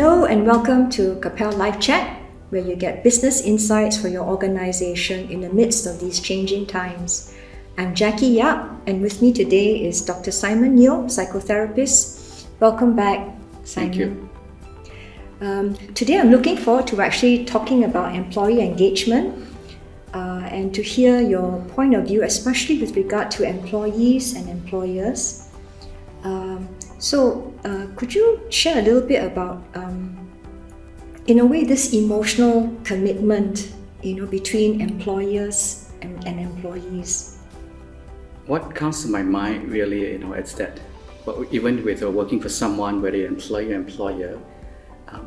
Hello and welcome to Capelle Livechat, where you get business insights for your organization in the midst of these changing times. I'm Jackie Yap, and with me today is Dr. Simon Neo, Psychotherapist. Welcome back, Simon. Thank you. Today I'm looking forward to actually talking about employee engagement and to hear your point of view, especially with regard to employees and employers. Could you share a little bit about, in a way, this emotional commitment, between employers and employees? What comes to my mind really, it's that even with working for someone, whether employee or employer,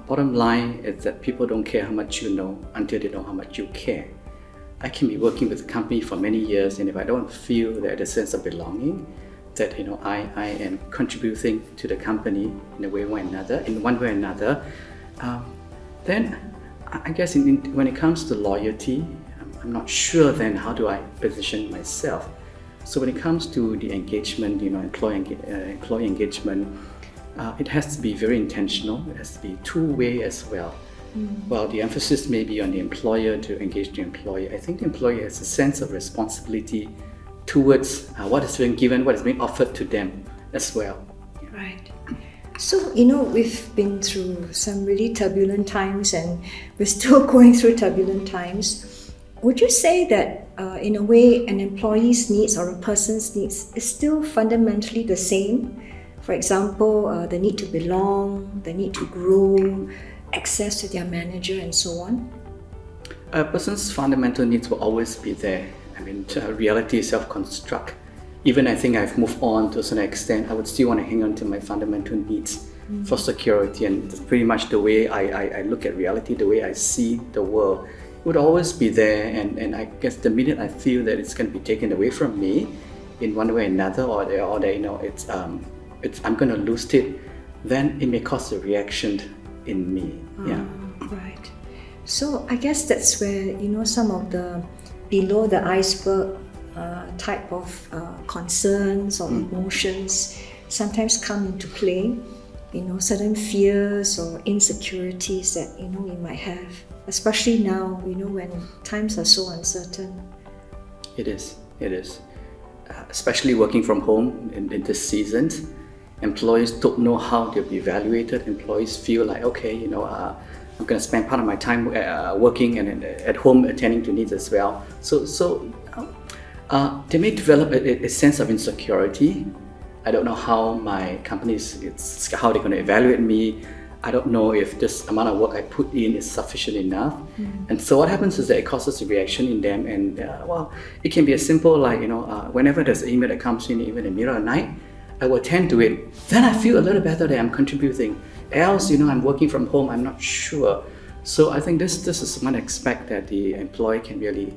bottom line is that people don't care how much you know until they know how much you care. I can be working with a company for many years, and if I don't feel that a sense of belonging, that I am contributing to the company in one way or another, then I guess when it comes to loyalty, I'm not sure then how do I position myself. So when it comes to the engagement, employee engagement, it has to be very intentional. It has to be two-way as well. While the emphasis may be on the employer to engage the employee, I think the employee has a sense of responsibility towards what is being given, what is being offered to them as well. Right. So, we've been through some really turbulent times and we're still going through turbulent times. Would you say that, in a way, an employee's needs or a person's needs is still fundamentally the same? For example, the need to belong, the need to grow, access to their manager and so on? A person's fundamental needs will always be there. Reality is self-construct. Even I think I've moved on to a certain extent, I would still want to hang on to my fundamental needs for security, and it's pretty much the way I look at reality, the way I see the world. It would always be there, and I guess the minute I feel that it's going to be taken away from me in one way or another, or I'm going to lose it, then it may cause a reaction in me. Right. So I guess that's where some of the below the iceberg type of concerns or emotions sometimes come into play. Certain fears or insecurities that we might have, especially now when times are so uncertain. It is. Especially working from home in this season, employees don't know how they'll be evaluated. Employees feel like, okay, I'm going to spend part of my time working and at home attending to needs as well. So they may develop a sense of insecurity. I don't know how my companies, how they're going to evaluate me. I don't know if this amount of work I put in is sufficient enough. And so what happens is that it causes a reaction in them. And it can be as simple like, whenever there's an email that comes in, even in the middle of the night, I will attend to it. Then I feel a little better that I'm contributing. Else, I'm working from home, I'm not sure. So I think this is one aspect that the employee can really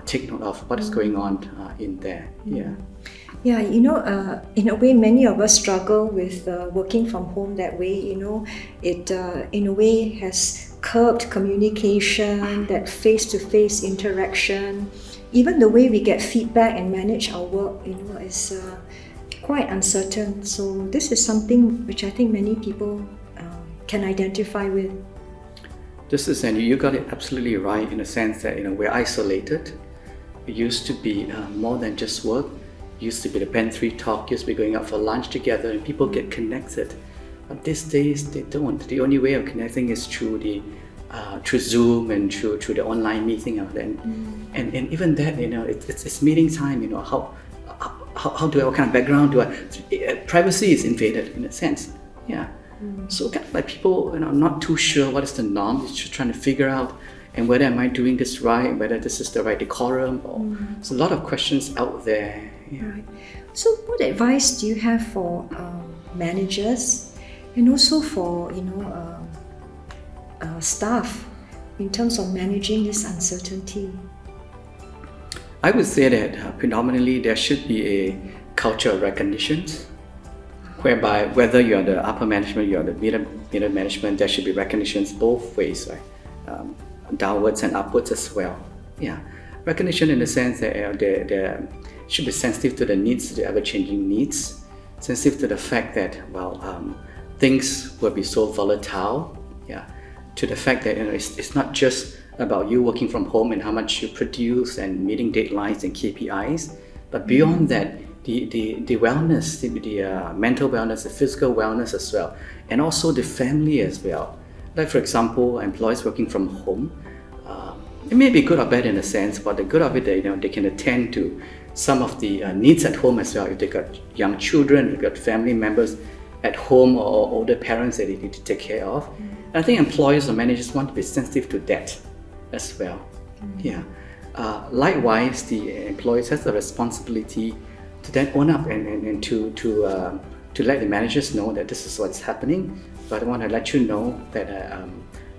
take note of what is going on in there. Yeah, in a way, many of us struggle with working from home that way. It in a way has curbed communication, that face-to-face interaction. Even the way we get feedback and manage our work, is quite uncertain. So this is something which I think many people can identify with. And you got it absolutely right in the sense that we're isolated. It used to be more than just work. It used to be the pantry talk, used to be going out for lunch together, and people get connected. But these days they don't. The only way of connecting is through Zoom and through the online meeting out there. And even that, it's meeting time. How do I, what kind of background do I, privacy is invaded in a sense. So kind of like people, not too sure what is the norm, it's just trying to figure out and whether am I doing this right, whether this is the right decorum, or there's a lot of questions out there. Right. So what advice do you have for managers and also for, staff in terms of managing this uncertainty? I would say that predominantly there should be a culture of recognition, whereby whether you're the upper management, you're the middle management, there should be recognitions both ways, right? Downwards and upwards as well. Recognition in the sense that they should be sensitive to the needs, the ever-changing needs, sensitive to the fact that things will be so volatile, to the fact that it's not just about you working from home and how much you produce and meeting deadlines and KPIs, but beyond that, the wellness, the mental wellness, the physical wellness as well, and also the family as well. Like for example, employees working from home, it may be good or bad in a sense, but the good of it, they can attend to some of the needs at home as well. If they got young children, they've got family members at home or older parents that they need to take care of. And I think employers or managers want to be sensitive to that as well. Likewise, the employees has the responsibility to then own up and to let the managers know that this is what's happening. But I want to let you know that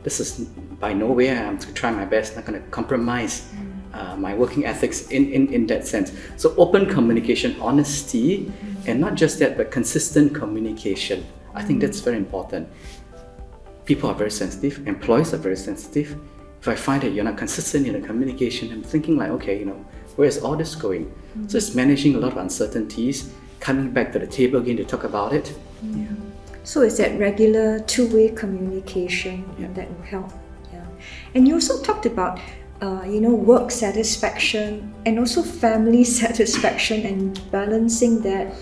this is by no way I'm to try my best, not going to compromise my working ethics in that sense. So open communication, honesty, and not just that, but consistent communication. I think that's very important. People are very sensitive, employees are very sensitive. If I find that you're not consistent in the communication, I'm thinking like, okay, where is all this going? So it's managing a lot of uncertainties, coming back to the table again to talk about it. So it's that regular two-way communication that will help. And you also talked about work satisfaction and also family satisfaction and balancing that.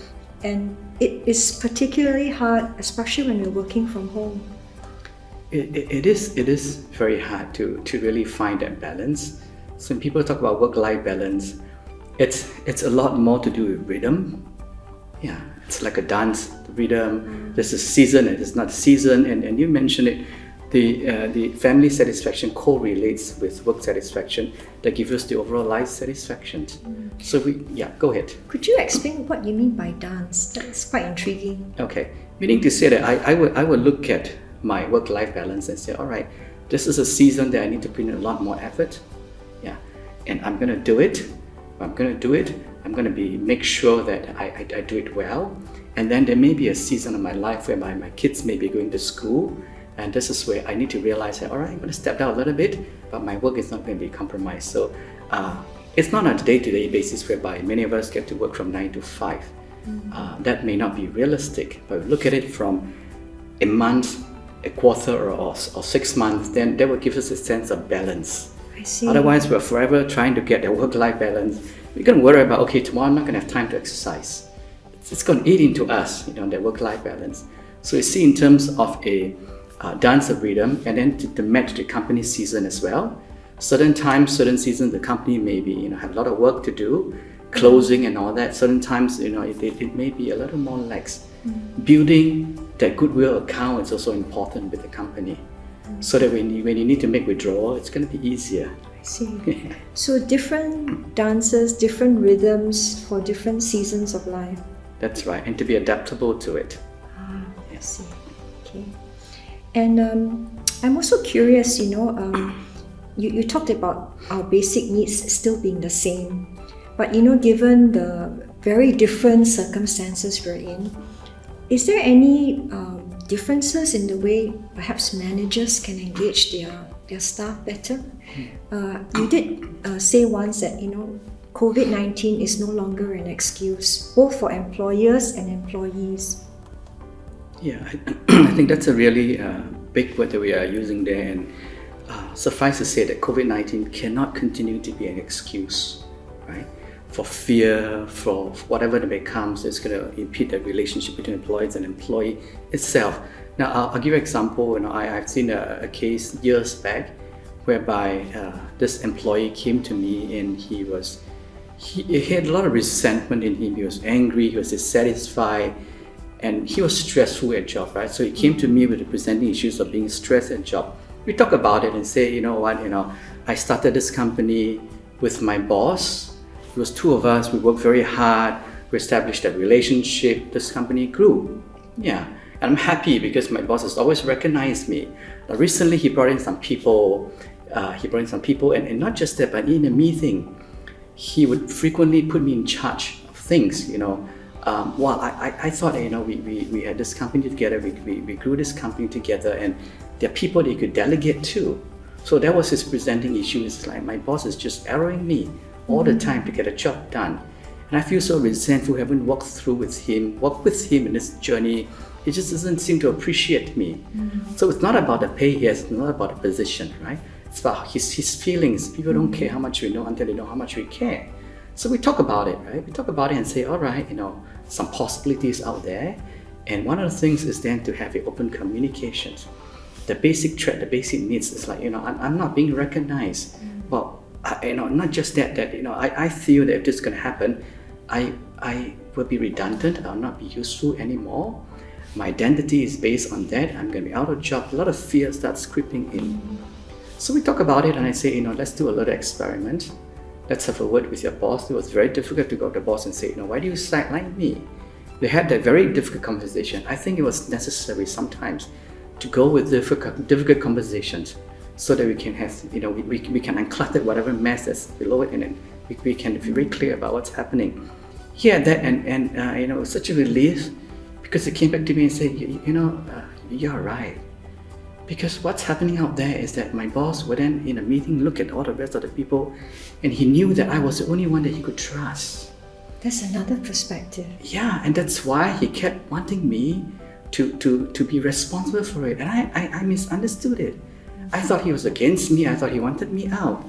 And it is particularly hard, especially when you're working from home. It is very hard to really find that balance. So when people talk about work-life balance, it's a lot more to do with rhythm. It's like a dance, the rhythm. There's a season and it's not a season, and you mentioned it. The family satisfaction correlates with work satisfaction that gives us the overall life satisfaction. So go ahead. Could you explain what you mean by dance? That's quite intriguing. Okay, meaning to say that I would look at my work-life balance and say, all right, this is a season that I need to put in a lot more effort. And I'm going to do it. I'm going to make sure that I do it well. And then there may be a season of my life where my kids may be going to school, and this is where I need to realize that, all right, I'm going to step down a little bit, but my work is not going to be compromised. So it's not on a day-to-day basis whereby many of us get to work from 9 to 5. That may not be realistic, but look at it from a month, a quarter, or 6 months, then that will give us a sense of balance. I see. Otherwise, we're forever trying to get a work-life balance. We're going to worry about, okay, tomorrow I'm not going to have time to exercise. It's going to eat into us, that work-life balance. So you see in terms of a dance of rhythm, and then to match the company season as well. Certain times, certain seasons, the company may be, have a lot of work to do, closing and all that. Certain times, it may be a little more lax. Building that goodwill account is also important with the company, so that when you need to make withdrawal, it's going to be easier. I see. So different dances, different rhythms for different seasons of life. That's right, and to be adaptable to it. I see. Okay. And I'm also curious, you talked about our basic needs still being the same, but given the very different circumstances we're in, is there any differences in the way perhaps managers can engage their staff better? You did say once that COVID-19 is no longer an excuse, both for employers and employees. I think that's a really big word that we are using there, and suffice to say that COVID-19 cannot continue to be an excuse, right? For fear, for whatever that may come, so it's going to impede the relationship between employees and employee itself. Now, I'll give you an example. I've seen a case years back whereby this employee came to me, and he had a lot of resentment in him. He was angry, he was dissatisfied, and he was stressful at job, right? So he came to me with the presenting issues of being stressed at job. We talk about it and say, I started this company with my boss. It was two of us. We worked very hard. We established that relationship. This company grew. And I'm happy because my boss has always recognized me. Recently, he brought in some people. And not just that, but in a meeting, he would frequently put me in charge of things. I thought we had this company together. We grew this company together, and there are people that you could delegate to. So that was his presenting issue. It's like my boss is just arrowing me all the time to get a job done. And I feel so resentful having walked with him in this journey He just doesn't seem to appreciate me. So it's not about the pay here, it's not about the position, right? It's about his feelings. People don't care how much we know until they know how much we care. So we talk about it, right? We talk about it and say, all right, some possibilities out there. And one of the things is then to have an open communications. The basic threat, the basic needs is like, I'm not being recognized. Well, not just that, I feel that if this is going to happen, I will be redundant, I'll not be useful anymore. My identity is based on that, I'm going to be out of job. A lot of fear starts creeping in. So we talk about it and I say, let's do a little experiment. Let's have a word with your boss. It was very difficult to go to the boss and say, why do you sideline me? We had that very difficult conversation. I think it was necessary sometimes to go with difficult conversations so that we can have, we can unclutter whatever mess that's below it, and then we can be very clear about what's happening. He had that, and it was such a relief because he came back to me and said, you're right. Because what's happening out there is that my boss would then, in a meeting, look at all the rest of the people, and he knew that I was the only one that he could trust. That's another perspective. Yeah, and that's why he kept wanting me to be responsible for it. And I misunderstood it. I thought he was against me. I thought he wanted me out.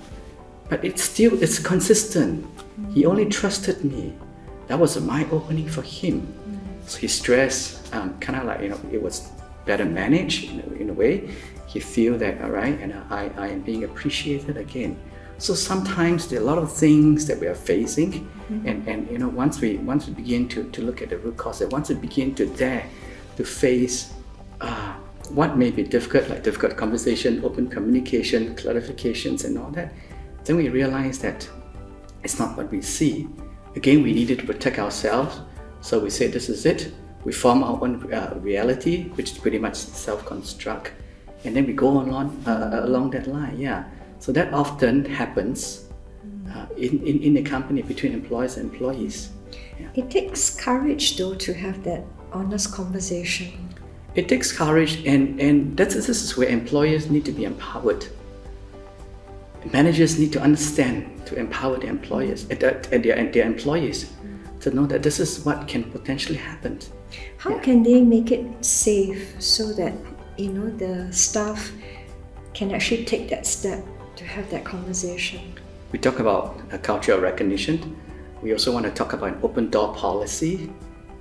But it's consistent. He only trusted me. That was a eye-opening for him. So his stress, kind of like, it was better managed in a way. He feel that, all right, and I am being appreciated again. So sometimes there are a lot of things that we are facing, and once we begin to look at the root cause, and once we begin to dare to face what may be difficult, like difficult conversation, open communication, clarifications, and all that, then we realize that it's not what we see. Again, we needed to protect ourselves, so we say this is it. We form our own reality, which is pretty much self-construct, and then we go along that line. Yeah. So that often happens in a company between employers and employees. Yeah. It takes courage, though, to have that honest conversation. It takes courage, and this is where employers need to be empowered. Managers need to understand, to empower their employers and their employees to know that this is what can potentially happen. How can they make it safe so that the staff can actually take that step to have that conversation? We talk about a culture of recognition. We also want to talk about an open door policy.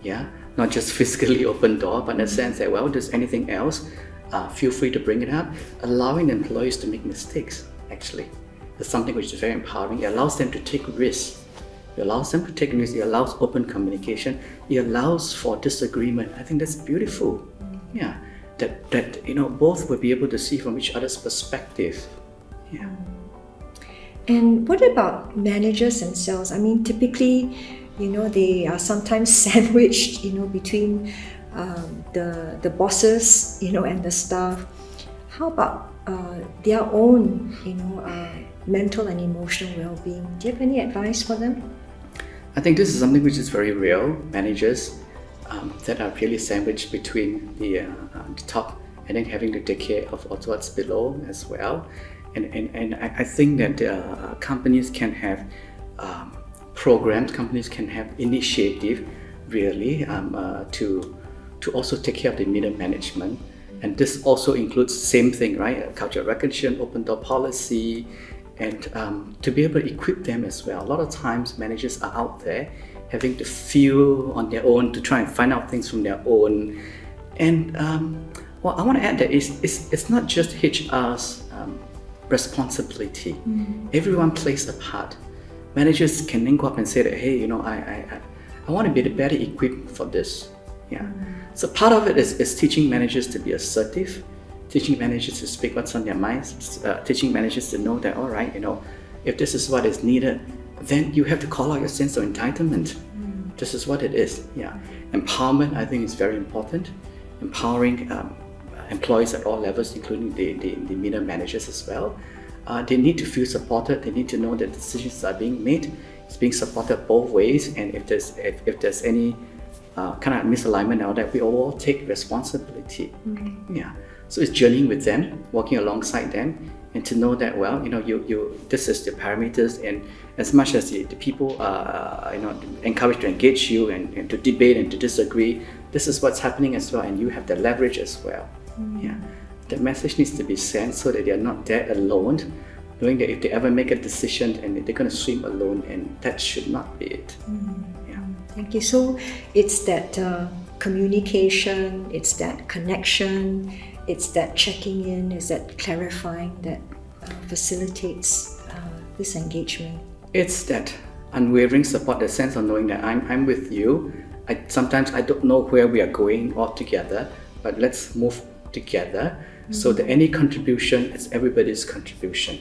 Yeah, not just physically open door, but in the sense that, well, there's anything else, feel free to bring it up. Allowing employees to make mistakes, actually, is something which is very empowering. It allows them to take risks. It allows them to take risks. It allows open communication. It allows for disagreement. I think that's beautiful. Yeah, that both will be able to see from each other's perspective. Yeah. And what about managers themselves? I mean, typically, they are sometimes sandwiched, between the bosses, and the staff. How about their own, mental and emotional well-being? Do you have any advice for them? I think this is something which is very real. Managers that are really sandwiched between the top and then having to take care of what's below as well. And I think that companies can have programs, companies can have initiative really to also take care of the middle management. And this also includes same thing, right? Culture recognition, open door policy, and to be able to equip them as well. A lot of times managers are out there having to feel on their own, to try and find out things from their own. And I want to add that it's not just HR's responsibility. Everyone plays a part. Managers can then go up and say that, hey, I want to be better equipped for this. Yeah. So part of it is teaching managers to be assertive, teaching managers to speak what's on their minds, teaching managers to know that, all right, if this is what is needed, then you have to call out your sense of entitlement. This is what it is. Yeah. Empowerment, I think, is very important. Empowering employees at all levels, including the middle managers as well. They need to feel supported. They need to know that decisions are being made. It's being supported both ways, and if there's any kind of misalignment out there, we all take responsibility. Yeah. So it's journeying with them, walking alongside them, and to know that, well, you this is the parameters, and as much as the people encouraged to engage you and to debate and to disagree, this is what's happening as well, and you have the leverage as well. Yeah, the message needs to be sent so that they are not there alone, knowing that if they ever make a decision and they're going to swim alone, and that should not be it. Yeah. Thank you. So it's that communication, it's that connection, it's that checking in, it's that clarifying that facilitates this engagement. It's that unwavering support, the sense of knowing that I'm with you. Sometimes I don't know where we are going all together, but let's move together so that any contribution is everybody's contribution.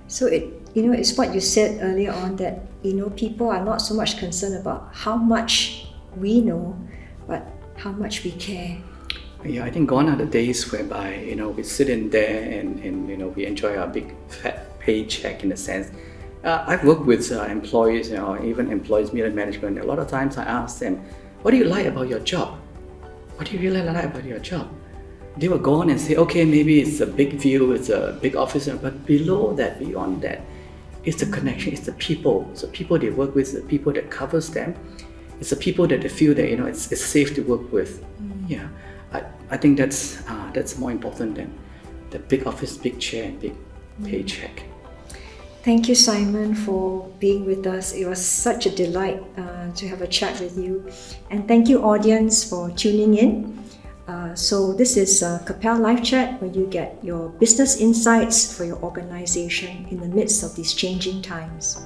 So it's what you said earlier on, that people are not so much concerned about how much we know, but how much we care. Yeah, I think gone are the days whereby we sit in there and we enjoy our big fat paycheck in a sense. I've worked with employees, even employees, middle management. A lot of times I ask them, "What do you like about your job? What do you really like about your job?" They will go on and say, "Okay, maybe it's a big view, it's a big office," but below that, beyond that, it's the connection, it's the people. It's the people they work with, the people that covers them. It's the people that they feel that it's safe to work with. Yeah, I think that's more important than the big office, big chair, and big paycheck. Thank you, Simon, for being with us. It was such a delight to have a chat with you. And thank you, audience, for tuning in. So this is Capelle Livechat, where you get your business insights for your organization in the midst of these changing times.